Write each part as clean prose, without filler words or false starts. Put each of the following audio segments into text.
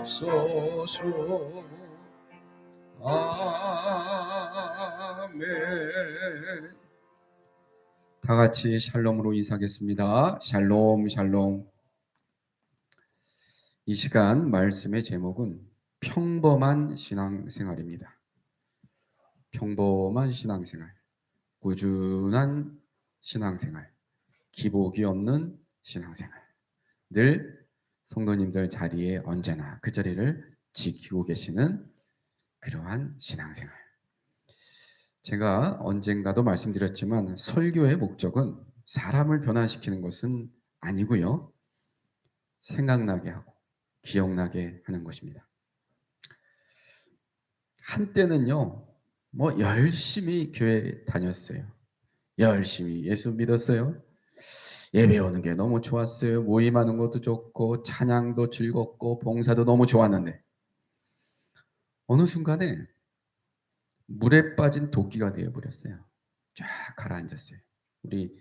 주옵소서. 아멘. 다 같이 샬롬으로 인사하겠습니다. 샬롬 샬롬. 이 시간 말씀의 제목은 평범한 신앙생활입니다. 평범한 신앙생활, 꾸준한 신앙생활, 기복이 없는 신앙생활. 늘 성도님들 자리에 언제나 그 자리를 지키고 계시는 그러한 신앙생활. 제가 언젠가도 말씀드렸지만 설교의 목적은 사람을 변화시키는 것은 아니고요. 생각나게 하고 기억나게 하는 것입니다. 한때는요, 열심히 교회 다녔어요. 열심히 예수 믿었어요. 예배 오는 게 너무 좋았어요. 모임하는 것도 좋고 찬양도 즐겁고 봉사도 너무 좋았는데 어느 순간에 물에 빠진 도끼가 되어버렸어요. 쫙 가라앉았어요. 우리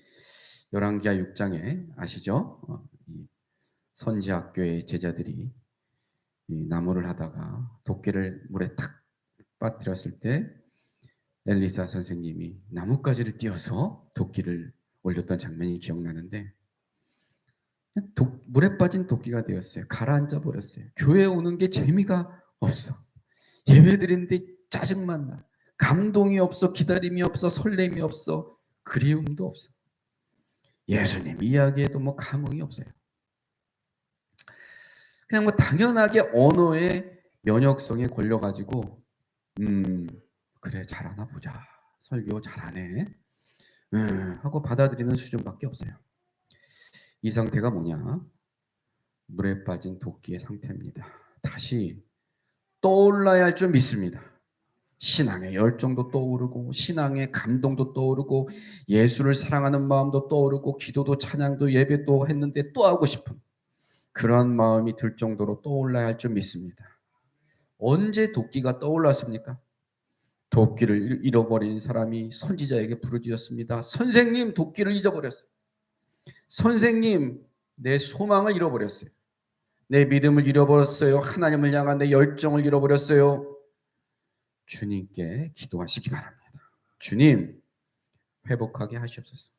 열왕기하 6장에 아시죠? 이 선지학교의 제자들이 이 나무를 하다가 도끼를 물에 탁 빠뜨렸을 때 엘리사 선생님이 나뭇가지를 띄어서 도끼를 올렸던 장면이 기억나는데 물에 빠진 도끼가 되었어요. 가라앉아 버렸어요. 교회 오는 게 재미가 없어. 예배 드리는데 짜증만 나. 감동이 없어. 기다림이 없어. 설렘이 없어. 그리움도 없어. 예수님 이야기에도 감흥이 없어요. 그냥 당연하게 언어의 면역성에 걸려가지고 그래 잘하나 보자. 설교 잘하네. 하고 받아들이는 수준밖에 없어요. 이 상태가 뭐냐? 물에 빠진 도끼의 상태입니다. 다시 떠올라야 할 줄 믿습니다. 신앙의 열정도 떠오르고 신앙의 감동도 떠오르고 예수를 사랑하는 마음도 떠오르고 기도도 찬양도 예배도 했는데 또 하고 싶은 그런 마음이 들 정도로 떠올라야 할 줄 믿습니다. 언제 도끼가 떠올랐습니까? 도끼를 잃어버린 사람이 선지자에게 부르짖었습니다. 선생님, 도끼를 잊어버렸어요. 선생님, 내 소망을 잃어버렸어요. 내 믿음을 잃어버렸어요. 하나님을 향한 내 열정을 잃어버렸어요. 주님께 기도하시기 바랍니다. 주님, 회복하게 하시옵소서.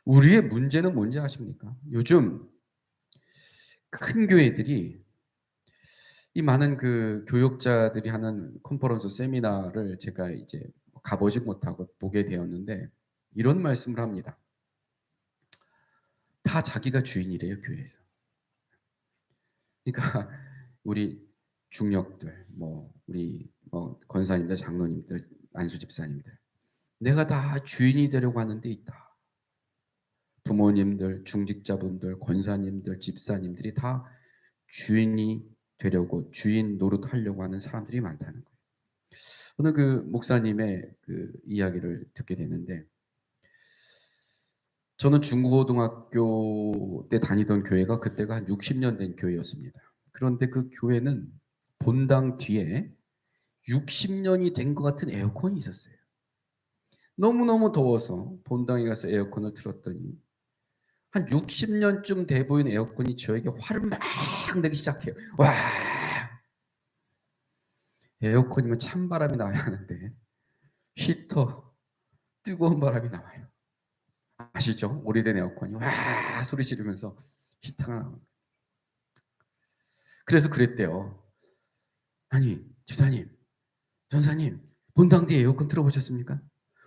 우리의 문제는 뭔지 아십니까? 요즘 큰 교회들이 이 많은 그 교육자들이 하는 컨퍼런스 세미나를 제가 이제 가보지 못하고 보게 되었는데 이런 말씀을 합니다. 다 자기가 주인이래요, 교회에서. 그러니까 우리 중역들, 우리 권사님들, 장로님들, 안수 집사님들, 내가 다 주인이 되려고 하는 데 있다. 부모님들, 중직자분들, 권사님들, 집사님들이 다 주인이 되려고 주인 노릇하려고 하는 사람들이 많다는 거예요. 오늘 그 목사님의 그 이야기를 듣게 되는데 저는 중고등학교 때 다니던 교회가 그때가 한 60년 된 교회였습니다. 그런데 그 교회는 본당 뒤에 60년이 된 것 같은 에어컨이 있었어요. 너무너무 더워서 본당에 가서 에어컨을 틀었더니 한 60년쯤 돼 보이는 에어컨이 저에게 화를 막 내기 시작해요. 와! 에어컨이면 찬바람이 나와야 하는데 히터, 뜨거운 바람이 나와요. 아시죠? 오래된 에어컨이 와 소리 지르면서 히터가 나와요. 그래서 그랬대요. 아니, 지사님, 전사님, 본당 뒤에 에어컨 틀어보셨습니까?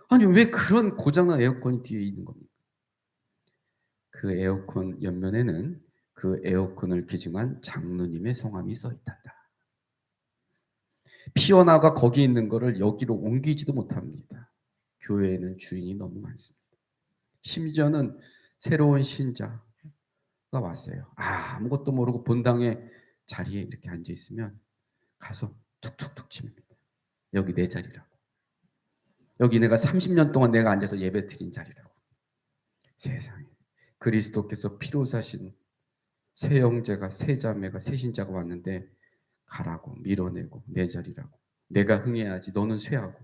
아니, 왜 그런 고장난 에어컨이 뒤에 있는 겁니까? 그 에어컨 옆면에는 그 에어컨을 기증한 장로님의 성함이 써 있단다. 피어나가 거기 있는 거를 여기로 옮기지도 못합니다. 교회에는 주인이 너무 많습니다. 심지어는 새로운 신자가 왔어요. 아무것도 모르고 본당의 자리에 이렇게 앉아 있으면 가서 툭툭툭 칩니다. 여기 내 자리라고. 여기 내가 30년 동안 내가 앉아서 예배 드린 자리라고. 세상에. 그리스도께서 피로 사신 새 형제가, 새 자매가, 새 신자가 왔는데 가라고 밀어내고 내 자리라고. 내가 흥해야지. 너는 쇠하고.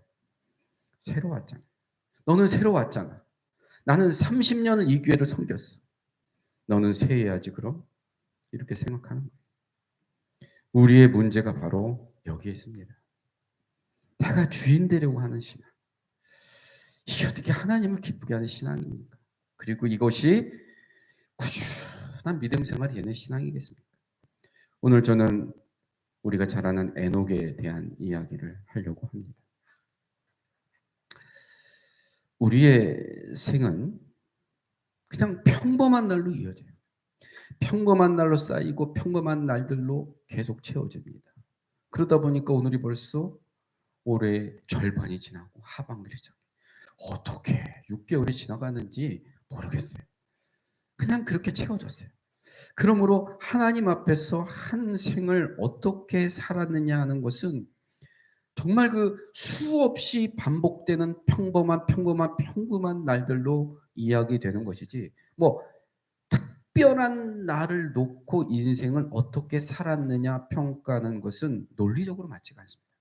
새로 왔잖아. 너는 새로 왔잖아. 나는 30년을 이 교회를 섬겼어. 너는 쇠해야지 그럼? 이렇게 생각하는 거예요. 우리의 문제가 바로 여기에 있습니다. 내가 주인 되려고 하는 신앙. 이게 어떻게 하나님을 기쁘게 하는 신앙입니까? 그리고 이것이 꾸준한 믿음 생활이 되는 신앙이겠습니까? 오늘 저는 우리가 잘 아는 에녹에 대한 이야기를 하려고 합니다. 우리의 생은 그냥 평범한 날로 이어져요. 평범한 날로 쌓이고 평범한 날들로 계속 채워집니다. 그러다 보니까 오늘이 벌써 올해 절반이 지나고 하반기를 시작해요. 어떻게 6개월이 지나가는지 모르겠어요. 그냥 그렇게 채워졌어요. 그러므로 하나님 앞에서 한 생을 어떻게 살았느냐 하는 것은 정말 그 수없이 반복되는 평범한 날들로 이야기되는 것이지, 뭐 특별한 날을 놓고 인생을 어떻게 살았느냐 평가하는 것은 논리적으로 맞지가 않습니다.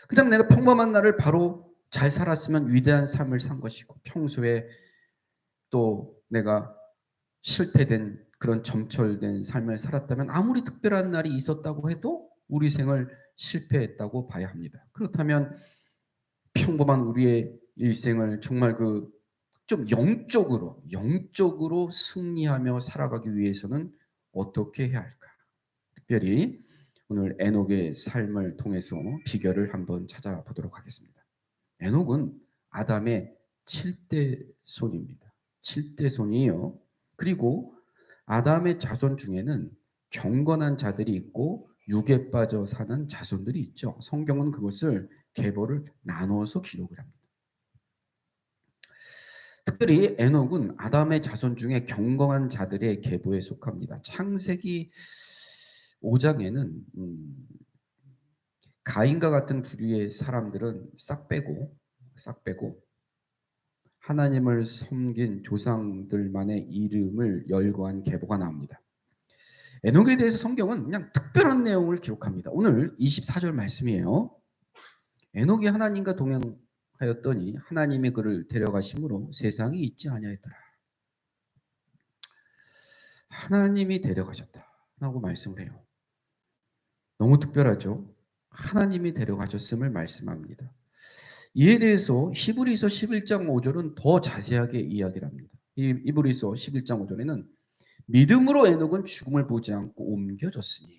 그냥 내가 평범한 날을 바로 잘 살았으면 위대한 삶을 산 것이고, 평소에 또 내가 실패된 그런 점철된 삶을 살았다면 아무리 특별한 날이 있었다고 해도 우리 생을 실패했다고 봐야 합니다. 그렇다면 평범한 우리의 일생을 정말 그 좀 영적으로 승리하며 살아가기 위해서는 어떻게 해야 할까? 특별히 오늘 에녹의 삶을 통해서 비결을 한번 찾아보도록 하겠습니다. 에녹은 아담의 7대 손입니다. 7대 손이에요. 그리고 아담의 자손 중에는 경건한 자들이 있고 육에 빠져 사는 자손들이 있죠. 성경은 그것을 계보를 나눠서 기록을 합니다. 특별히 에녹은 아담의 자손 중에 경건한 자들의 계보에 속합니다. 창세기 5장에는 가인과 같은 부류의 사람들은 싹 빼고 하나님을 섬긴 조상들만의 이름을 열거한 계보가 나옵니다. 에녹에 대해서 성경은 그냥 특별한 내용을 기록합니다. 오늘 24절 말씀이에요. 에녹이 하나님과 동행하였더니 하나님이 그를 데려가심으로 세상이 있지 아니하였더라. 하나님이 데려가셨다라고 말씀을 해요. 너무 특별하죠? 하나님이 데려가셨음을 말씀합니다. 이에 대해서 히브리서 11장 5절은 더 자세하게 이야기를 합니다. 히브리서 11장 5절에는 믿음으로 에녹은 죽음을 보지 않고 옮겨졌으니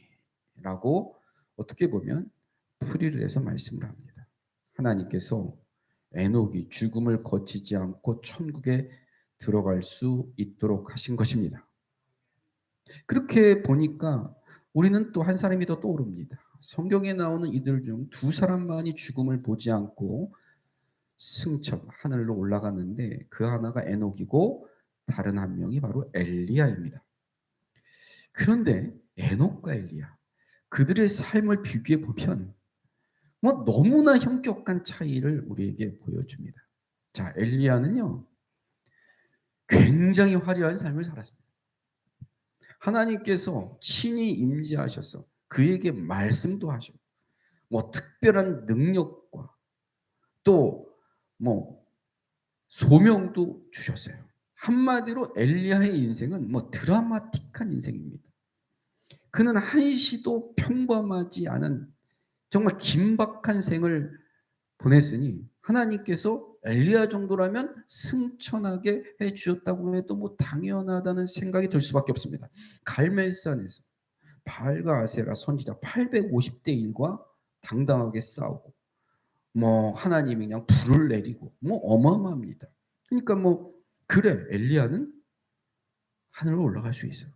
라고 어떻게 보면 풀이를 해서 말씀을 합니다. 하나님께서 에녹이 죽음을 거치지 않고 천국에 들어갈 수 있도록 하신 것입니다. 그렇게 보니까 우리는 또 한 사람이 더 떠오릅니다. 성경에 나오는 이들 중 두 사람만이 죽음을 보지 않고 승천 하늘로 올라갔는데 그 하나가 에녹이고 다른 한 명이 바로 엘리야입니다. 그런데 에녹과 엘리야 그들의 삶을 비교해 보면 뭐 너무나 현격한 차이를 우리에게 보여줍니다. 자, 엘리야는요 굉장히 화려한 삶을 살았습니다. 하나님께서 친히 임재하셔서 그에게 말씀도 하시고 뭐 특별한 능력과 또 뭐 소명도 주셨어요. 한마디로 엘리야의 인생은 뭐 드라마틱한 인생입니다. 그는 한시도 평범하지 않은 정말 긴박한 생을 보냈으니 하나님께서 엘리야 정도라면 승천하게 해 주셨다고 해도 뭐 당연하다는 생각이 들 수밖에 없습니다. 갈멜산에서 바알과 아세라 선지자 850대 1과 당당하게 싸우고 뭐 하나님이 그냥 불을 내리고 뭐 어마어마합니다. 그러니까 뭐 그래 엘리야는 하늘로 올라갈 수 있어.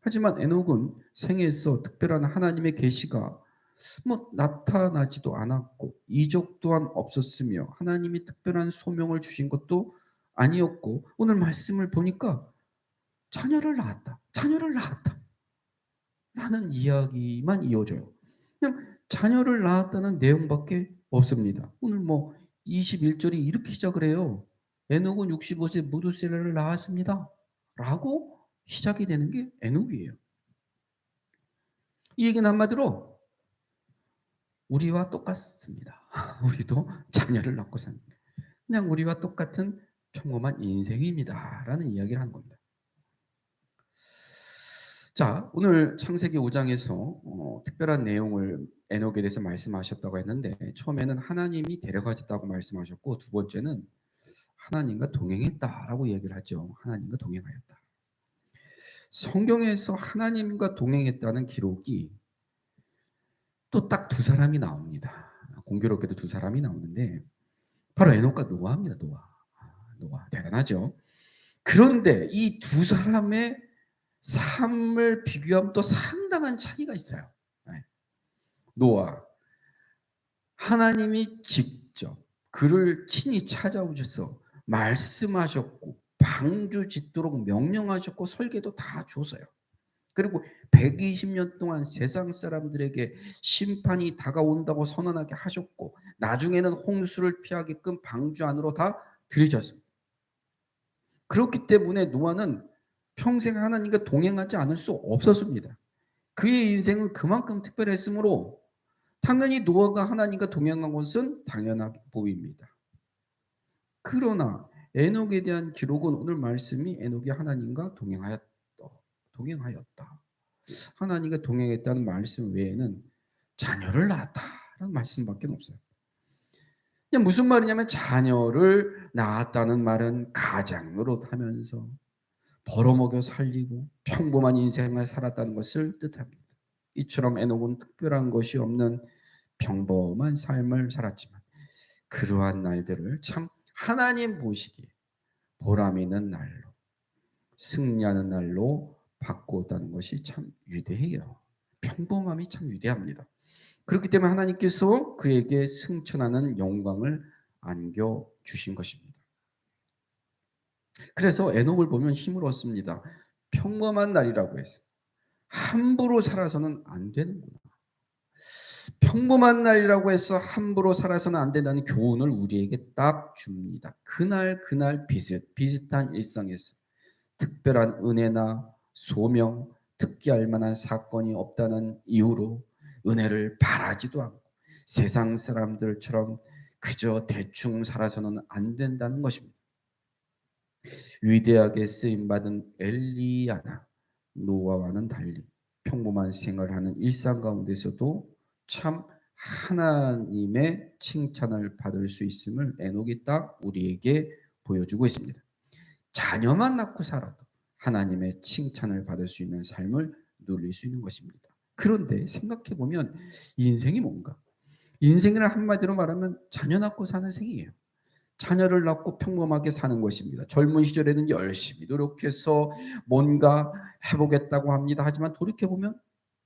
하지만 에녹은 생에서 특별한 하나님의 계시가 뭐 나타나지도 않았고 이적 또한 없었으며 하나님이 특별한 소명을 주신 것도 아니었고 오늘 말씀을 보니까 자녀를 낳았다 라는 이야기만 이어져요. 그냥 자녀를 낳았다는 내용밖에 없습니다. 오늘 뭐 21절이 이렇게 시작을 해요. 에녹은 65세 무두셀라를 낳았습니다 라고 시작이 되는 게 에녹이에요. 이 얘기는 한마디로 우리와 똑같습니다. 우리도 자녀를 낳고 삽니다. 그냥 우리와 똑같은 평범한 인생입니다 라는 이야기를 하는 겁니다. 자, 오늘 창세기 5장에서 특별한 내용을 에녹에 대해서 말씀하셨다고 했는데 처음에는 하나님이 데려가셨다고 말씀하셨고 두 번째는 하나님과 동행했다라고 얘기를 하죠. 하나님과 동행하였다. 성경에서 하나님과 동행했다는 기록이 또 딱 두 사람이 나옵니다. 공교롭게도 두 사람이 나오는데 바로 에녹과 노아입니다. 노아 대단하죠. 그런데 이 두 사람의 삶을 비교하면 또 상당한 차이가 있어요. 네. 노아 하나님이 직접 그를 친히 찾아오셔서 말씀하셨고 방주 짓도록 명령하셨고 설계도 다 줬어요. 그리고 120년 동안 세상 사람들에게 심판이 다가온다고 선언하게 하셨고 나중에는 홍수를 피하게끔 방주 안으로 다 들이셨습니다. 그렇기 때문에 노아는 평생 하나님과 동행하지 않을 수 없었습니다. 그의 인생은 그만큼 특별했으므로 당연히 노아가 하나님과 동행한 것은 당연하게 보입니다. 그러나 에녹에 대한 기록은 오늘 말씀이 에녹이 하나님과 동행하였다. 하나님과 동행했다는 말씀 외에는 자녀를 낳았다라는 말씀밖에 없어요. 그냥 무슨 말이냐면 자녀를 낳았다는 말은 가장으로 하면서 벌어먹여 살리고 평범한 인생을 살았다는 것을 뜻합니다. 이처럼 에녹은 특별한 것이 없는 평범한 삶을 살았지만 그러한 날들을 참 하나님 보시기에 보람 있는 날로 승리하는 날로 바꾸었다는 것이 참 위대해요. 평범함이 참 위대합니다. 그렇기 때문에 하나님께서 그에게 승천하는 영광을 안겨주신 것입니다. 그래서 에녹을 보면 힘을 얻습니다. 평범한 날이라고 해서 함부로 살아서는 안 되는구나. 평범한 날이라고 해서 함부로 살아서는 안 된다는 교훈을 우리에게 딱 줍니다. 그날 비슷한 일상에서 특별한 은혜나 소명, 특기할 만한 사건이 없다는 이유로 은혜를 바라지도 않고 세상 사람들처럼 그저 대충 살아서는 안 된다는 것입니다. 위대하게 쓰임받은 엘리야나 노아와는 달리 평범한 생활하는 일상 가운데서도 참 하나님의 칭찬을 받을 수 있음을 에녹이 딱 우리에게 보여주고 있습니다. 자녀만 낳고 살아도 하나님의 칭찬을 받을 수 있는 삶을 누릴 수 있는 것입니다. 그런데 생각해 보면 인생이 뭔가? 인생이란 한마디로 말하면 자녀 낳고 사는 생이에요. 자녀를 낳고 평범하게 사는 것입니다. 젊은 시절에는 열심히 노력해서 뭔가 해보겠다고 합니다. 하지만 돌이켜보면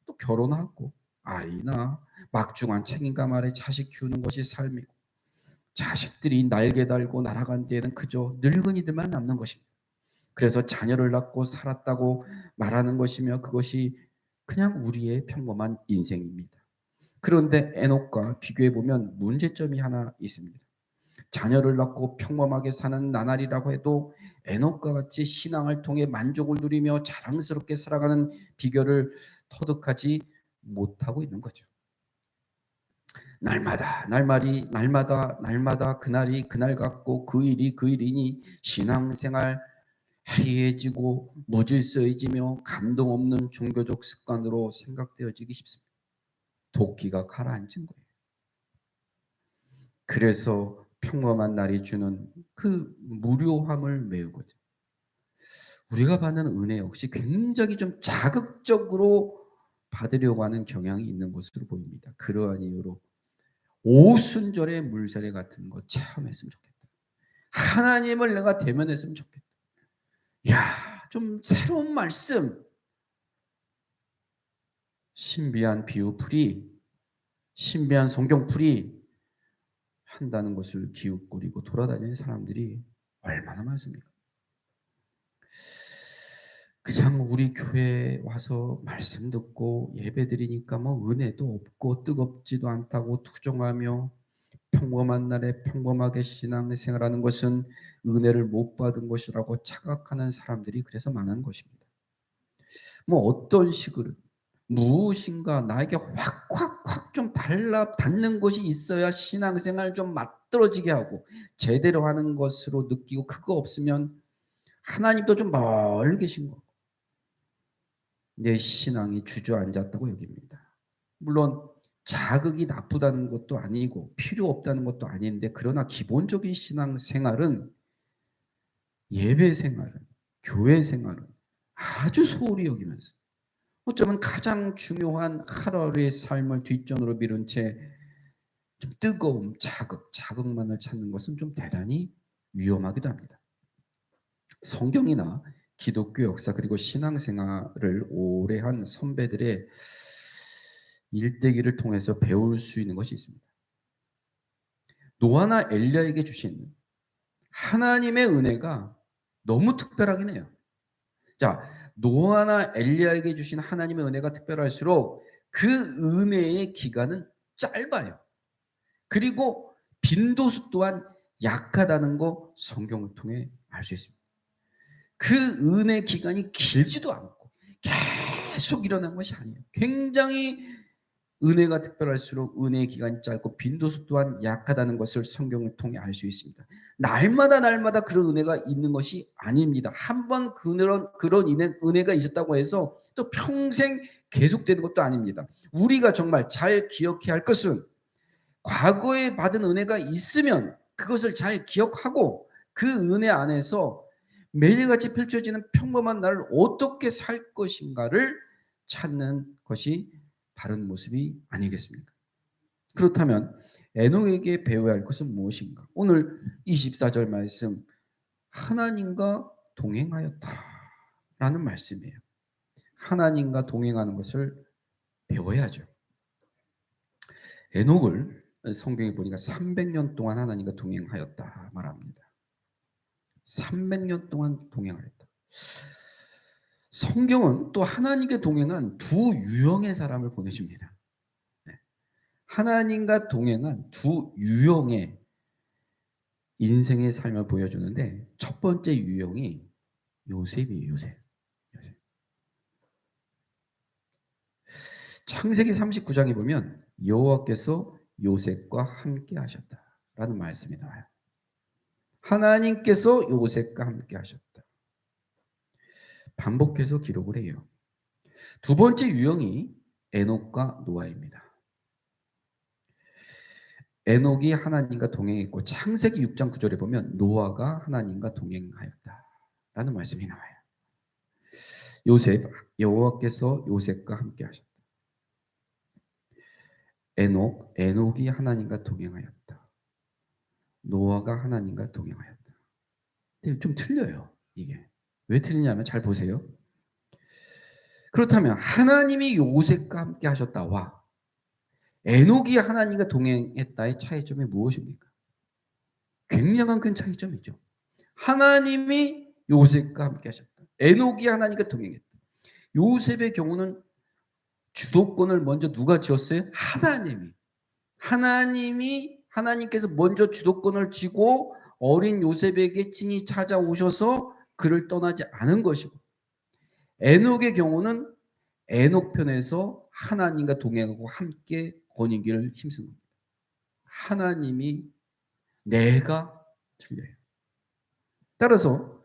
또 결혼하고 아이나 막중한 책임감 아래 자식 키우는 것이 삶이고 자식들이 날개 달고 날아간 뒤에는 그저 늙은이들만 남는 것입니다. 그래서 자녀를 낳고 살았다고 말하는 것이며 그것이 그냥 우리의 평범한 인생입니다. 그런데 에녹과 비교해 보면 문제점이 하나 있습니다. 자녀를 낳고 평범하게 사는 나날이라고 해도 에녹과 같이 신앙을 통해 만족을 누리며 자랑스럽게 살아가는 비결을 터득하지 못하고 있는 거죠. 날마다 그날이 그날 같고 그 일이 그 일이니 신앙생활 해이해지고 무질서해지며 감동 없는 종교적 습관으로 생각되어지기 쉽습니다. 도끼가 가라앉은 거예요. 그래서 평범한 날이 주는 그 무료함을 메우거든. 우리가 받는 은혜 역시 굉장히 좀 자극적으로 받으려고 하는 경향이 있는 것으로 보입니다. 그러한 이유로 오순절의 물세례 같은 거 체험했으면 좋겠다. 하나님을 내가 대면했으면 좋겠다. 야, 좀 새로운 말씀, 신비한 비유풀이, 신비한 성경풀이 한다는 것을 기웃거리고 돌아다니는 사람들이 얼마나 많습니까? 그냥 우리 교회에 와서 말씀 듣고 예배 드리니까 뭐 은혜도 없고 뜨겁지도 않다고 투정하며 평범한 날에 평범하게 신앙생활하는 것은 은혜를 못 받은 것이라고 착각하는 사람들이 그래서 많은 것입니다. 뭐 어떤 식으로 무엇인가 나에게 확 좀 닿는 것이 있어야 신앙생활 좀 맞들어지게 하고 제대로 하는 것으로 느끼고 그거 없으면 하나님도 좀 멀리 계신 거. 내 신앙이 주저앉았다고 여깁니다. 물론 자극이 나쁘다는 것도 아니고 필요 없다는 것도 아닌데, 그러나 기본적인 신앙 생활은, 예배 생활은, 교회 생활은 아주 소홀히 여기면서, 어쩌면 가장 중요한 하루의 삶을 뒷전으로 미룬 채 좀 뜨거움, 자극만을 찾는 것은 좀 대단히 위험하기도 합니다. 성경이나 기독교 역사 그리고 신앙생활을 오래 한 선배들의 일대기를 통해서 배울 수 있는 것이 있습니다. 노아나 엘리야에게 주신 하나님의 은혜가 너무 특별하긴 해요. 자, 노아나 엘리야에게 주신 하나님의 은혜가 특별할수록 그 은혜의 기간은 짧아요. 그리고 빈도수 또한 약하다는 거 성경을 통해 알 수 있습니다. 그 은혜 기간이 길지도 않고 계속 일어난 것이 아니에요. 굉장히 은혜가 특별할수록 은혜의 기간이 짧고 빈도수 또한 약하다는 것을 성경을 통해 알 수 있습니다. 날마다 그런 은혜가 있는 것이 아닙니다. 한번 그런 은혜가 있었다고 해서 또 평생 계속되는 것도 아닙니다. 우리가 정말 잘 기억해야 할 것은, 과거에 받은 은혜가 있으면 그것을 잘 기억하고 그 은혜 안에서 매일같이 펼쳐지는 평범한 날을 어떻게 살 것인가를 찾는 것이 바른 모습이 아니겠습니까? 그렇다면 에녹에게 배워야 할 것은 무엇인가? 오늘 24절 말씀, 하나님과 동행하였다라는 말씀이에요. 하나님과 동행하는 것을 배워야죠. 에녹을 성경에 보니까 300년 동안 하나님과 동행하였다 말합니다. 300년 동안 동행하였다. 성경은 또 하나님께 동행한 두 유형의 사람을 보내줍니다. 하나님과 동행한 두 유형의 인생의 삶을 보여주는데, 첫 번째 유형이 요셉이에요. 요셉. 창세기 39장에 보면 여호와께서 요셉과 함께 하셨다라는 말씀이 나와요. 하나님께서 요셉과 함께 하셨다. 반복해서 기록을 해요. 두 번째 유형이 에녹과 노아입니다. 에녹이 하나님과 동행했고, 창세기 6장 9절에 보면 노아가 하나님과 동행하였다라는 말씀이 나와요. 여호와께서 요셉과 함께 하셨다. 에녹이 하나님과 동행하였다. 노아가 하나님과 동행하였다. 근데 좀 틀려요, 이게. 왜 틀리냐면 잘 보세요. 그렇다면 하나님이 요셉과 함께 하셨다와 에녹이 하나님과 동행했다의 차이점이 무엇입니까? 굉장한 큰 차이점이죠. 하나님이 요셉과 함께 하셨다. 에녹이 하나님과 동행했다. 요셉의 경우는 주도권을 먼저 누가 쥐었어요? 하나님께서 먼저 주도권을 쥐고 어린 요셉에게 친히 찾아오셔서 그를 떠나지 않은 것이고, 에녹의 경우는 에녹 편에서 하나님과 동행하고 함께 거니기를 힘쓴 겁니다. 하나님이 내가 틀려요. 따라서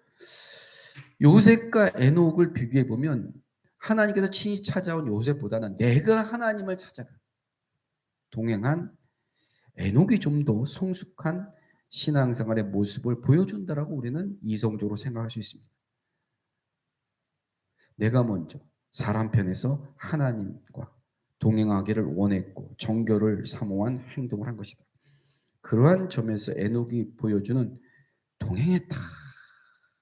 요셉과 에녹을 비교해 보면 하나님께서 친히 찾아온 요셉보다는 내가 하나님을 찾아가 동행한 에녹이 좀 더 성숙한 신앙생활의 모습을 보여준다라고 우리는 이성적으로 생각할 수 있습니다. 내가 먼저 사람 편에서 하나님과 동행하기를 원했고 정결을 사모한 행동을 한 것이다. 그러한 점에서 에녹이 보여주는 동행했다,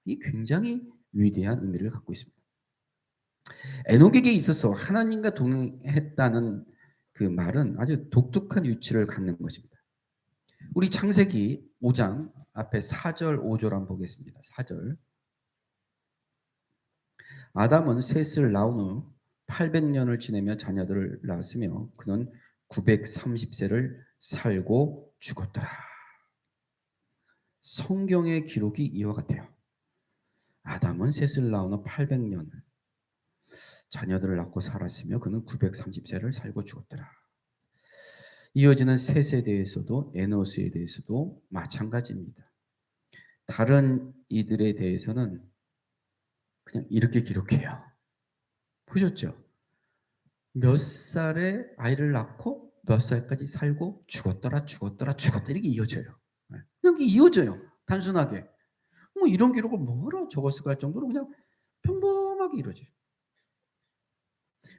이 굉장히 위대한 의미를 갖고 있습니다. 에녹에게 있어서 하나님과 동행했다는 그 말은 아주 독특한 위치를 갖는 것입니다. 우리 창세기 5장 앞에 4절 5절 한번 보겠습니다. 4절. 아담은 셋을 낳은 후 800년을 지내며 자녀들을 낳았으며 그는 930세를 살고 죽었더라. 성경의 기록이 이와 같아요. 아담은 셋을 낳은 후 800년을 자녀들을 낳고 살았으며 그는 930세를 살고 죽었더라. 이어지는 셋에 대해서도 에노스에 대해서도 마찬가지입니다. 다른 이들에 대해서는 그냥 이렇게 기록해요. 보셨죠? 몇 살에 아이를 낳고 몇 살까지 살고 죽었더라 이렇게 이어져요. 네. 그냥 이게 이어져요. 단순하게. 뭐 이런 기록을 뭐라 적었을까 할 정도로 그냥 평범하게 이루어져요.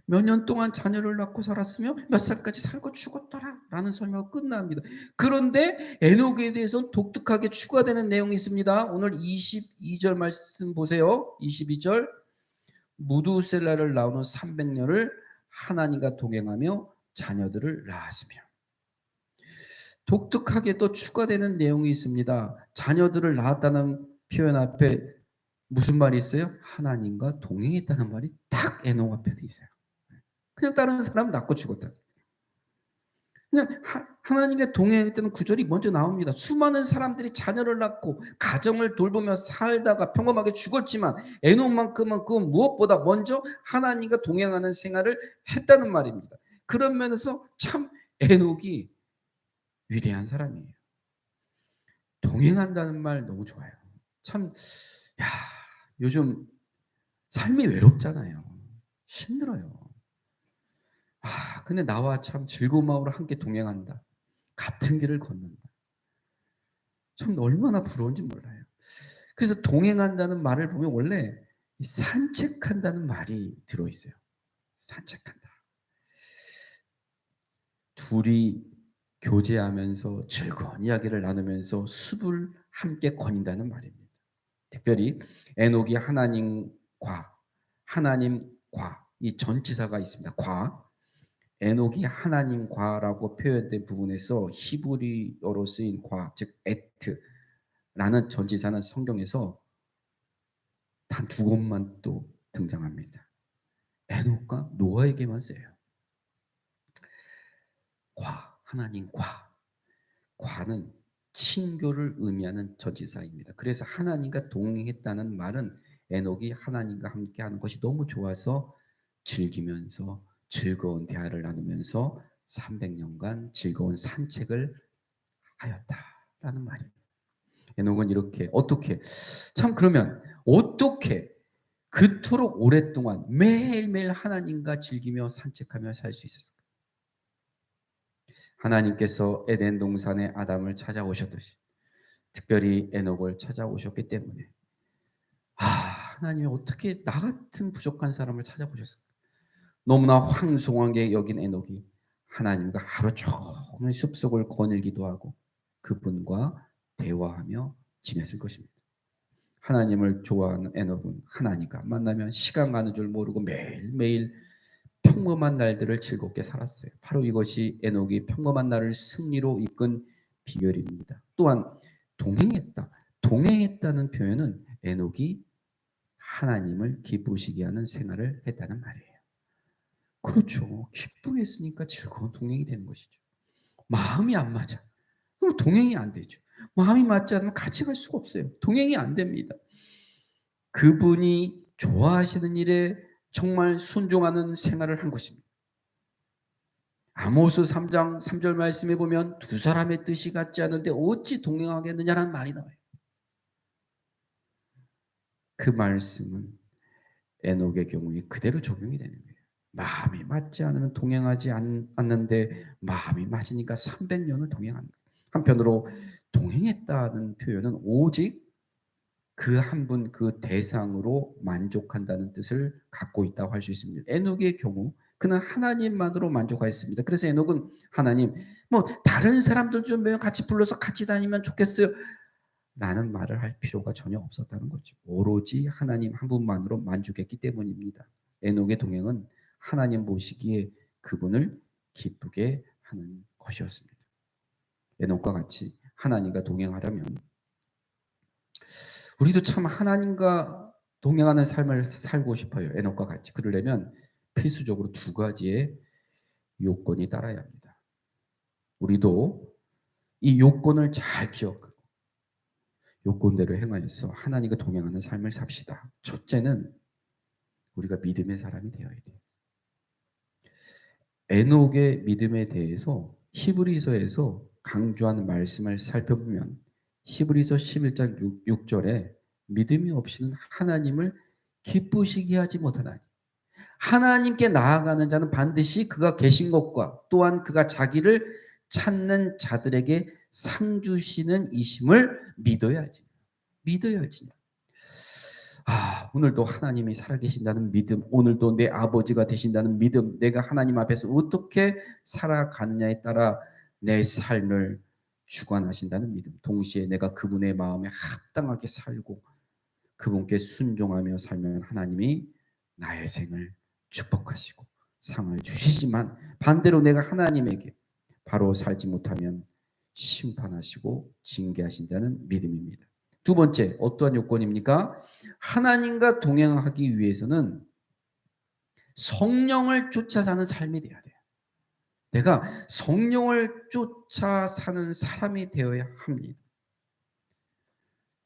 몇 년 동안 자녀를 낳고 살았으며 몇 살까지 살고 죽었더라라는 설명이 끝납니다. 그런데 에녹에 대해서는 독특하게 추가되는 내용이 있습니다. 오늘 22절 말씀 보세요. 22절 무두셀라를 낳은 후 300년을 하나님과 동행하며 자녀들을 낳았으며 독특하게 또 추가되는 내용이 있습니다. 자녀들을 낳았다는 표현 앞에 무슨 말이 있어요? 하나님과 동행했다는 말이 딱 에녹 앞에 있어요. 그냥 다른 사람 낳고 죽었다. 그냥 하나님과 동행했다는 구절이 먼저 나옵니다. 수많은 사람들이 자녀를 낳고 가정을 돌보며 살다가 평범하게 죽었지만 에녹만큼은 그 무엇보다 먼저 하나님과 동행하는 생활을 했다는 말입니다. 그런 면에서 참 에녹이 위대한 사람이에요. 동행한다는 말 너무 좋아요. 참, 야, 요즘 삶이 외롭잖아요. 힘들어요. 근데 나와 참 즐거운 마음으로 함께 동행한다. 같은 길을 걷는다. 참 얼마나 부러운지 몰라요. 그래서 동행한다는 말을 보면 원래 산책한다는 말이 들어있어요. 산책한다. 둘이 교제하면서 즐거운 이야기를 나누면서 숲을 함께 거닌다는 말입니다. 특별히 에녹이 하나님과 이 전치사가 있습니다. 에녹이 하나님과라고 표현된 부분에서 히브리어로 쓰인 즉 에트라는 전치사는 성경에서 단 2곳만 또 등장합니다. 에녹과 노아에게만 쓰여요. 하나님과는 친교를 의미하는 전치사입니다. 그래서 하나님과 동행했다는 말은 에녹이 하나님과 함께하는 것이 너무 좋아서 즐기면서 즐거운 대화를 나누면서 300년간 즐거운 산책을 하였다라는 말입니다. 에녹은 이렇게 그러면 어떻게 그토록 오랫동안 매일매일 하나님과 즐기며 산책하며 살 수 있었을까? 하나님께서 에덴 동산에 아담을 찾아오셨듯이 특별히 에녹을 찾아오셨기 때문에 하나님이 어떻게 나 같은 부족한 사람을 찾아보셨을까? 너무나 황송하게 여긴 에녹이 하나님과 하루 종일 숲속을 거닐기도 하고 그분과 대화하며 지냈을 것입니다. 하나님을 좋아하는 에녹은 하나님과 만나면 시간 가는 줄 모르고 매일매일 평범한 날들을 즐겁게 살았어요. 바로 이것이 에녹이 평범한 날을 승리로 이끈 비결입니다. 또한 동행했다는 표현은 에녹이 하나님을 기쁘시게 하는 생활을 했다는 말이에요. 그렇죠. 기쁘겠으니까 즐거운 동행이 되는 것이죠. 마음이 안 맞아. 그럼 동행이 안 되죠. 마음이 맞지 않으면 같이 갈 수가 없어요. 동행이 안 됩니다. 그분이 좋아하시는 일에 정말 순종하는 생활을 한 것입니다. 아모스 3장 3절 말씀에 보면 두 사람의 뜻이 같지 않은데 어찌 동행하겠느냐라는 말이 나와요. 그 말씀은 에녹의 경우에 그대로 적용이 되는 거예요. 마음이 맞지 않으면 동행하지 않는데 마음이 맞으니까 300년을 동행하는 거예요. 한편으로 동행했다는 표현은 오직 그 한 분 그 대상으로 만족한다는 뜻을 갖고 있다고 할 수 있습니다. 에녹의 경우 그는 하나님만으로 만족하였습니다. 그래서 에녹은 하나님 다른 사람들 좀 같이 불러서 같이 다니면 좋겠어요. 라는 말을 할 필요가 전혀 없었다는 거죠. 오로지 하나님 한 분만으로 만족했기 때문입니다. 에녹의 동행은 하나님 보시기에 그분을 기쁘게 하는 것이었습니다. 에녹과 같이 하나님과 동행하려면 우리도 참 하나님과 동행하는 삶을 살고 싶어요. 에녹과 같이. 그러려면 필수적으로 2가지의 요건이 따라야 합니다. 우리도 이 요건을 잘 기억하고 요건대로 행하여서 하나님과 동행하는 삶을 삽시다. 첫째는 우리가 믿음의 사람이 되어야 돼요. 에녹의 믿음에 대해서 히브리서에서 강조하는 말씀을 살펴보면 히브리서 11장 6절에 믿음이 없이는 하나님을 기쁘시게 하지 못하나니 하나님께 나아가는 자는 반드시 그가 계신 것과 또한 그가 자기를 찾는 자들에게 상 주시는 이심을 믿어야지. 믿어야지. 오늘도 하나님이 살아계신다는 믿음, 오늘도 내 아버지가 되신다는 믿음, 내가 하나님 앞에서 어떻게 살아가느냐에 따라 내 삶을 주관하신다는 믿음, 동시에 내가 그분의 마음에 합당하게 살고 그분께 순종하며 살면 하나님이 나의 생을 축복하시고 상을 주시지만, 반대로 내가 하나님에게 바로 살지 못하면 심판하시고 징계하신다는 믿음입니다. 두 번째, 어떠한 요건입니까? 하나님과 동행하기 위해서는 성령을 쫓아 사는 삶이 되어야 돼요. 내가 성령을 쫓아 사는 사람이 되어야 합니다.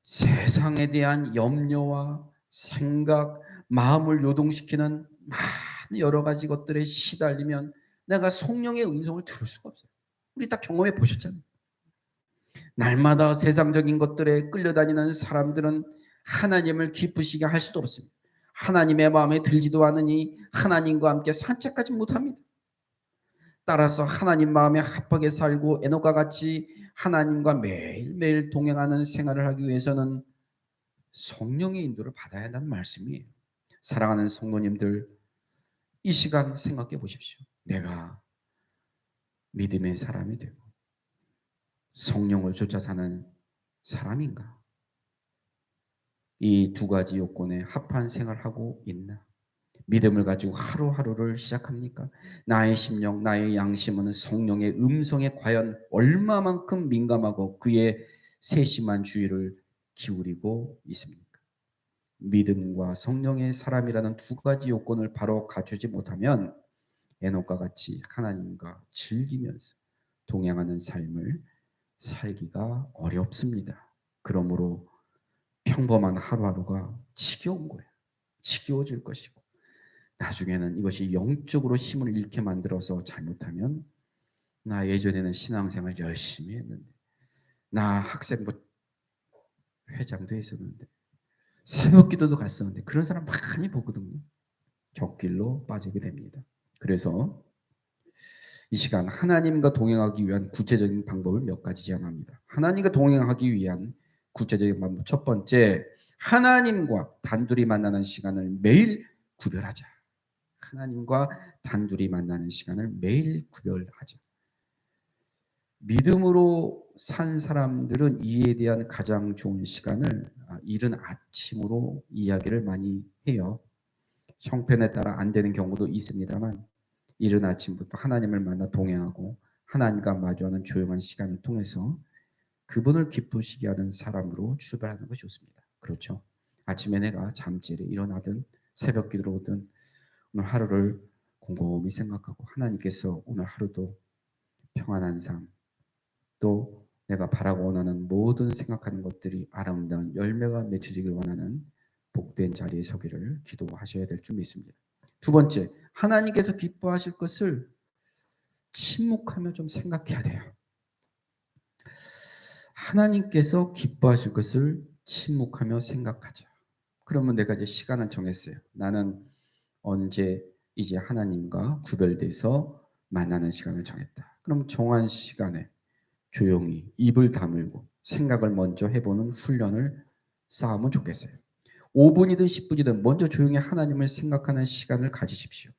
세상에 대한 염려와 생각, 마음을 요동시키는 많은 여러 가지 것들에 시달리면 내가 성령의 음성을 들을 수가 없어요. 우리 다 경험해 보셨잖아요. 날마다 세상적인 것들에 끌려다니는 사람들은 하나님을 기쁘시게 할 수도 없습니다. 하나님의 마음에 들지도 않으니 하나님과 함께 산책하지 못합니다. 따라서 하나님 마음에 합하게 살고 에녹과 같이 하나님과 매일매일 동행하는 생활을 하기 위해서는 성령의 인도를 받아야 한다는 말씀이에요. 사랑하는 성도님들, 이 시간 생각해 보십시오. 내가 믿음의 사람이 되고 성령을 쫓아 사는 사람인가? 이 두 가지 요건에 합한 생활하고 있나? 믿음을 가지고 하루하루를 시작합니까? 나의 심령, 나의 양심은 성령의 음성에 과연 얼마만큼 민감하고 그의 세심한 주의를 기울이고 있습니까? 믿음과 성령의 사람이라는 두 가지 요건을 바로 갖추지 못하면 에녹과 같이 하나님과 즐기면서 동행하는 삶을 살기가 어렵습니다. 그러므로 평범한 하루하루가 지겨운 거예요. 지겨워질 것이고 나중에는 이것이 영적으로 힘을 잃게 만들어서 잘못하면 나 예전에는 신앙생활 열심히 했는데, 나 학생부 회장도 했었는데, 새벽기도도 갔었는데 그런 사람 많이 보거든요. 격길로 빠지게 됩니다. 그래서 이 시간 하나님과 동행하기 위한 구체적인 방법을 몇 가지 제안합니다. 하나님과 동행하기 위한 구체적인 방법, 첫 번째, 하나님과 단둘이 만나는 시간을 매일 구별하자. 하나님과 단둘이 만나는 시간을 매일 구별하자. 믿음으로 산 사람들은 이에 대한 가장 좋은 시간을 이른 아침으로 이야기를 많이 해요. 형편에 따라 안 되는 경우도 있습니다만 이른 아침부터 하나님을 만나 동행하고 하나님과 마주하는 조용한 시간을 통해서 그분을 기쁘시게 하는 사람으로 출발하는 것이 좋습니다. 그렇죠? 아침에 내가 잠자리에 일어나든 새벽 기도로 오든 오늘 하루를 곰곰이 생각하고 하나님께서 오늘 하루도 평안한 삶, 또 내가 바라고 원하는 모든 생각하는 것들이 아름다운 열매가 맺혀지길 원하는 복된 자리에 서기를 기도하셔야 될 줄 믿습니다. 두 번째, 하나님께서 기뻐하실 것을 침묵하며 좀 생각해야 돼요. 하나님께서 기뻐하실 것을 침묵하며 생각하자. 그러면 내가 이제 시간을 정했어요. 나는 언제 이제 하나님과 구별돼서 만나는 시간을 정했다. 그럼 정한 시간에 조용히 입을 다물고 생각을 먼저 해보는 훈련을 쌓으면 좋겠어요. 5분이든 10분이든 먼저 조용히 하나님을 생각하는 시간을 가지십시오.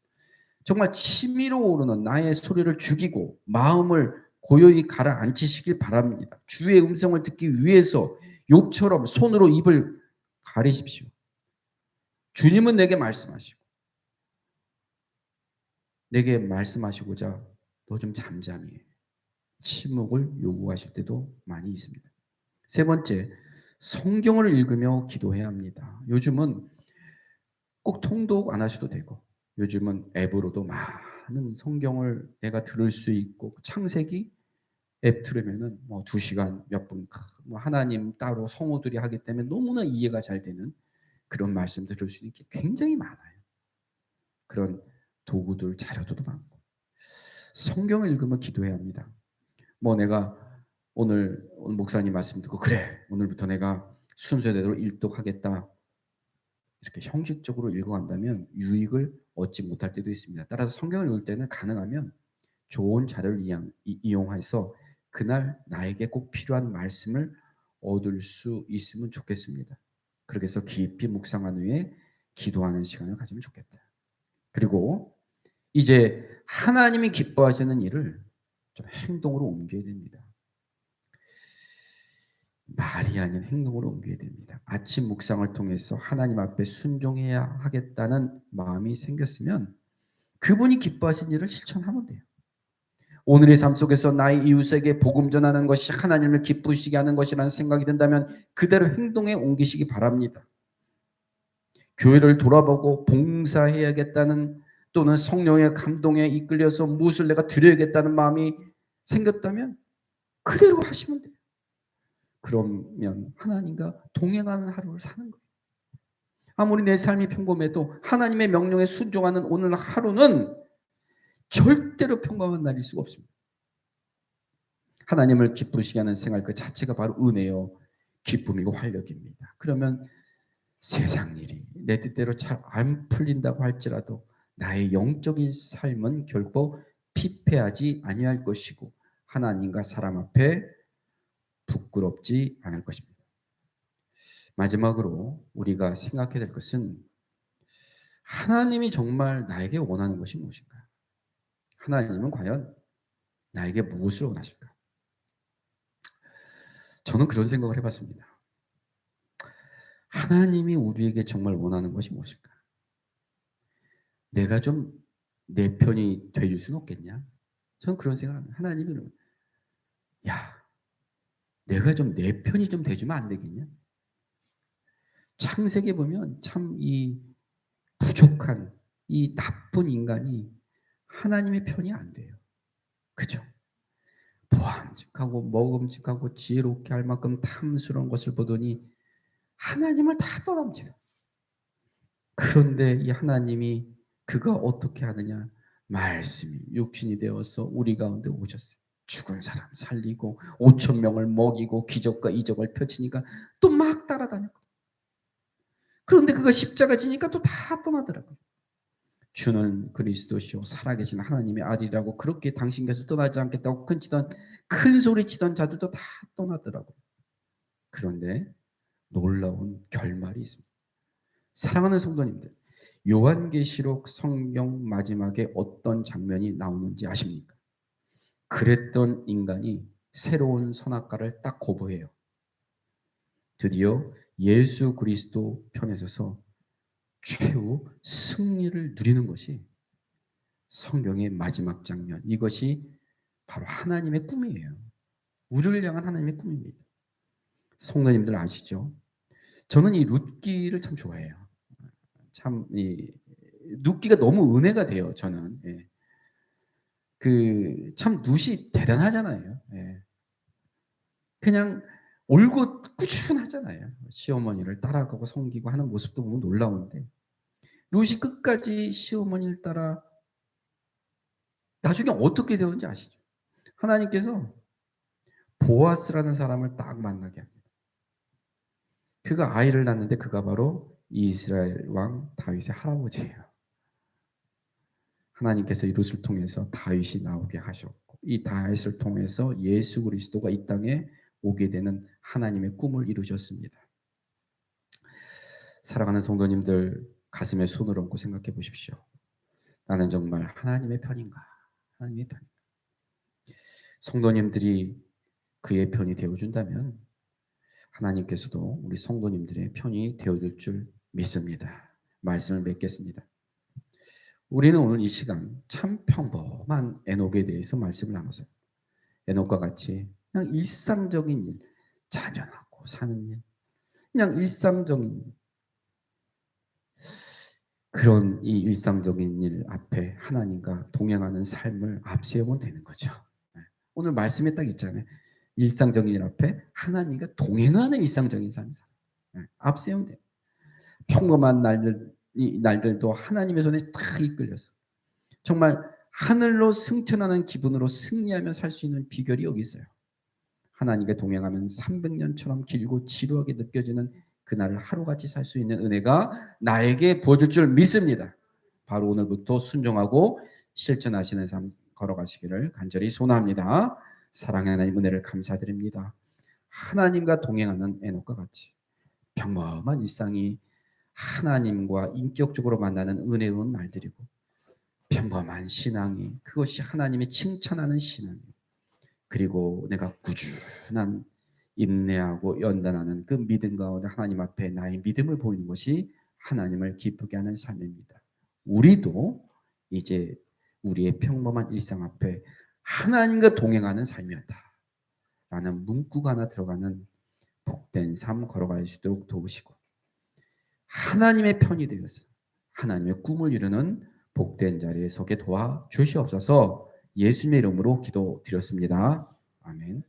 정말 치밀어 오르는 나의 소리를 죽이고 마음을 고요히 가라앉히시길 바랍니다. 주의 음성을 듣기 위해서 욕처럼 손으로 입을 가리십시오. 주님은 내게 말씀하시고 내게 말씀하시고자 너 좀 잠잠히 해. 침묵을 요구하실 때도 많이 있습니다. 세 번째, 성경을 읽으며 기도해야 합니다. 요즘은 꼭 통독 안 하셔도 되고 요즘은 앱으로도 많은 성경을 내가 들을 수 있고 창세기 앱 들으면은 뭐 2시간 몇 분, 뭐 하나님 따로 성우들이 하기 때문에 너무나 이해가 잘 되는 그런 말씀 들을 수 있는 게 굉장히 많아요. 그런 도구들, 자료도 많고. 성경을 읽으며 기도해야 합니다. 뭐 내가 오늘 목사님 말씀 듣고 그래 오늘부터 내가 순서대로 일독하겠다. 이렇게 형식적으로 읽어간다면 유익을 얻지 못할 때도 있습니다. 따라서 성경을 읽을 때는 가능하면 좋은 자료를 이용해서 그날 나에게 꼭 필요한 말씀을 얻을 수 있으면 좋겠습니다. 그렇게 해서 깊이 묵상한 후에 기도하는 시간을 가지면 좋겠다. 그리고 이제 하나님이 기뻐하시는 일을 좀 행동으로 옮겨야 됩니다. 말이 아닌 행동으로 옮겨야 됩니다. 아침 묵상을 통해서 하나님 앞에 순종해야 하겠다는 마음이 생겼으면 그분이 기뻐하신 일을 실천하면 돼요. 오늘의 삶 속에서 나의 이웃에게 복음 전하는 것이 하나님을 기쁘시게 하는 것이라는 생각이 든다면 그대로 행동에 옮기시기 바랍니다. 교회를 돌아보고 봉사해야겠다는 또는 성령의 감동에 이끌려서 무엇을 내가 드려야겠다는 마음이 생겼다면 그대로 하시면 돼요. 그러면 하나님과 동행하는 하루를 사는 거예요. 아무리 내 삶이 평범해도 하나님의 명령에 순종하는 오늘 하루는 절대로 평범한 날일 수가 없습니다. 하나님을 기쁘시게 하는 생활 그 자체가 바로 은혜요, 기쁨이고 활력입니다. 그러면 세상 일이 내 뜻대로 잘 안 풀린다고 할지라도 나의 영적인 삶은 결코 피폐하지 아니할 것이고 하나님과 사람 앞에 부끄럽지 않을 것입니다. 마지막으로 우리가 생각해야 될 것은 하나님이 정말 나에게 원하는 것이 무엇인가? 하나님은 과연 나에게 무엇을 원하실까? 저는 그런 생각을 해봤습니다. 하나님이 우리에게 정말 원하는 것이 무엇일까? 내가 좀 내 편이 되줄 수는 없겠냐? 저는 그런 생각을 합니다. 하나님이 그러면 야, 내가 좀 내 편이 좀 돼주면 안 되겠냐? 창세기에 보면 참 이 부족한 이 나쁜 인간이 하나님의 편이 안 돼요. 그죠? 보암직하고 먹음직하고 지혜롭게 할 만큼 탐스러운 것을 보더니 하나님을 다 떠납니다. 그런데 이 하나님이 그가 어떻게 하느냐? 말씀이 육신이 되어서 우리 가운데 오셨어요. 죽은 사람 살리고 5천 명을 먹이고 기적과 이적을 펼치니까 또 막 따라다녔고 그런데 그가 십자가 지니까 또 다 떠나더라고요. 주는 그리스도시요 살아계신 하나님의 아들이라고 그렇게 당신께서 떠나지 않겠다고 큰 소리 치던 자들도 다 떠나더라고요. 그런데 놀라운 결말이 있습니다. 사랑하는 성도님들, 요한계시록 성경 마지막에 어떤 장면이 나오는지 아십니까? 그랬던 인간이 새로운 선악과를 딱 거부해요. 드디어 예수 그리스도 편에 서서 최후 승리를 누리는 것이 성경의 마지막 장면. 이것이 바로 하나님의 꿈이에요. 우리를 향한 하나님의 꿈입니다. 성도님들 아시죠? 저는 이 룻기를 참 좋아해요. 참 이 룻기가 너무 은혜가 돼요. 저는 그 참 룻이 대단하잖아요. 그냥 올곧 꾸준하잖아요. 시어머니를 따라가고 섬기고 하는 모습도 보면 놀라운데 룻이 끝까지 시어머니를 따라 나중에 어떻게 되었는지 아시죠? 하나님께서 보아스라는 사람을 딱 만나게 합니다. 그가 아이를 낳는데 그가 바로 이스라엘 왕 다윗의 할아버지예요. 하나님께서 이 룻을 통해서 다윗이 나오게 하셨고 이 다윗을 통해서 예수 그리스도가 이 땅에 오게 되는 하나님의 꿈을 이루셨습니다. 사랑하는 성도님들 가슴에 손을 얹고 생각해 보십시오. 나는 정말 하나님의 편인가? 하나님의 편인가? 성도님들이 그의 편이 되어준다면 하나님께서도 우리 성도님들의 편이 되어줄 줄 믿습니다. 말씀을 맺겠습니다. 우리는 오늘 이 시간 참 평범한 에녹에 대해서 말씀을 나눴어요. 에녹과 같이 그냥 일상적인 일, 자녀 낳고 사는 일, 그냥 일상적인 일. 그런 이 일상적인 일 앞에 하나님과 동행하는 삶을 앞세우면 되는 거죠. 오늘 말씀에 딱 있잖아요. 일상적인 일 앞에 하나님과 동행하는 일상적인 삶을 앞세우면 돼요. 평범한 날들도 하나님의 손에 다 이끌려서 정말 하늘로 승천하는 기분으로 승리하며 살 수 있는 비결이 여기 있어요. 하나님과 동행하면 300년처럼 길고 지루하게 느껴지는 그날을 하루같이 살 수 있는 은혜가 나에게 부어질 줄 믿습니다. 바로 오늘부터 순종하고 실천하시는 삶 걸어가시기를 간절히 소원합니다. 사랑하는 하나님 은혜를 감사드립니다. 하나님과 동행하는 에녹과 같이 평범한 일상이 하나님과 인격적으로 만나는 은혜로운 날들이고, 평범한 신앙이 그것이 하나님이 칭찬하는 신앙이고, 그리고 내가 꾸준한 인내하고 연단하는 그 믿음 가운데 하나님 앞에 나의 믿음을 보이는 것이 하나님을 기쁘게 하는 삶입니다. 우리도 이제 우리의 평범한 일상 앞에 하나님과 동행하는 삶이었다 라는 문구가 하나 들어가는 복된 삶 걸어갈 수 있도록 도우시고, 하나님의 편이 되어서 하나님의 꿈을 이루는 복된 자리에 서게 도와 주시옵소서. 예수님의 이름으로 기도드렸습니다. 아멘.